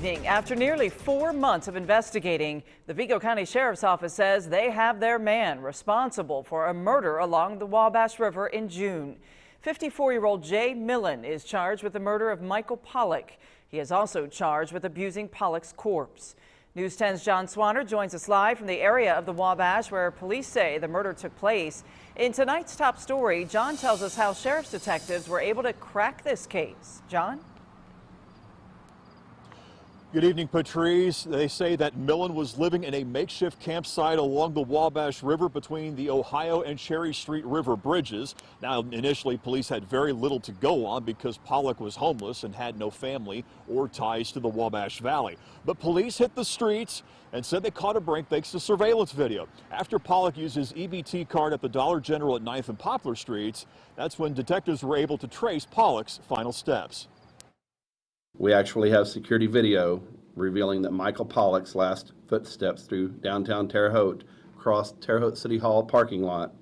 After nearly 4 months of investigating, the Vigo County Sheriff's Office says they have their man responsible for a murder along the Wabash River in June. 54-year-old Jay Millen is charged with the murder of Michael Pollock. He is also charged with abusing Pollock's corpse. News 10's John Swanner joins us live from the area of the Wabash where police say the murder took place. In tonight's top story, John tells us how sheriff's detectives were able to crack this case. John? Good evening, Patrice. They say that Millen was living in a makeshift campsite along the Wabash River between the Ohio and Cherry Street River bridges. Now, initially, police had very little to go on because Pollock was homeless and had no family or ties to the Wabash Valley. But police hit the streets and said they caught a break thanks to surveillance video. After Pollock used his EBT card at the Dollar General at 9th and Poplar Streets, that's when detectives were able to trace Pollock's final steps. We actually have security video revealing that Michael Pollock's last footsteps through downtown Terre Haute crossed Terre Haute City Hall parking lot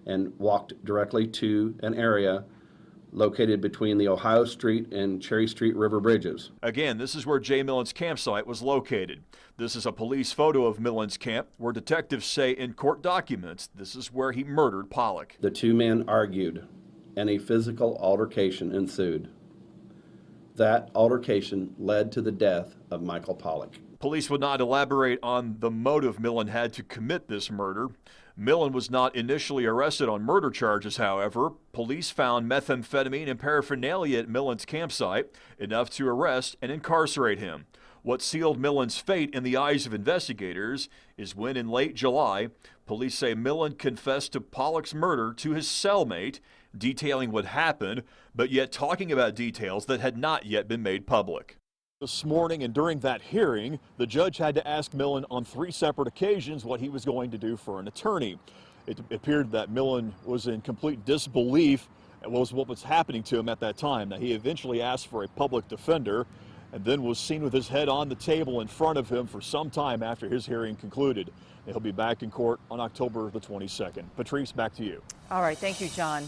and walked directly to an area located between the Ohio Street and Cherry Street River bridges. Again, this is where Jay Millen's campsite was located. This is a police photo of Millen's camp where detectives say in court documents this is where he murdered Pollock. The two men argued and a physical altercation ensued. That altercation led to the death of Michael Pollock. Police would not elaborate on the motive Millen had to commit this murder. Millen was not initially arrested on murder charges, however. Police found methamphetamine and paraphernalia at Millen's campsite, enough to arrest and incarcerate him. What sealed Millen's fate in the eyes of investigators is when in late July, police say Millen confessed to Pollock's murder to his cellmate, detailing what happened, but yet talking about details that had not yet been made public. This morning and during that hearing, the judge had to ask Millen on 3 separate occasions what he was going to do for an attorney. It appeared that Millen was in complete disbelief at what was happening to him at that time. Now, he eventually asked for a public defender and then was seen with his head on the table in front of him for some time after his hearing concluded. He'll be back in court on October the 22nd. Patrice, back to you. All right, thank you, John.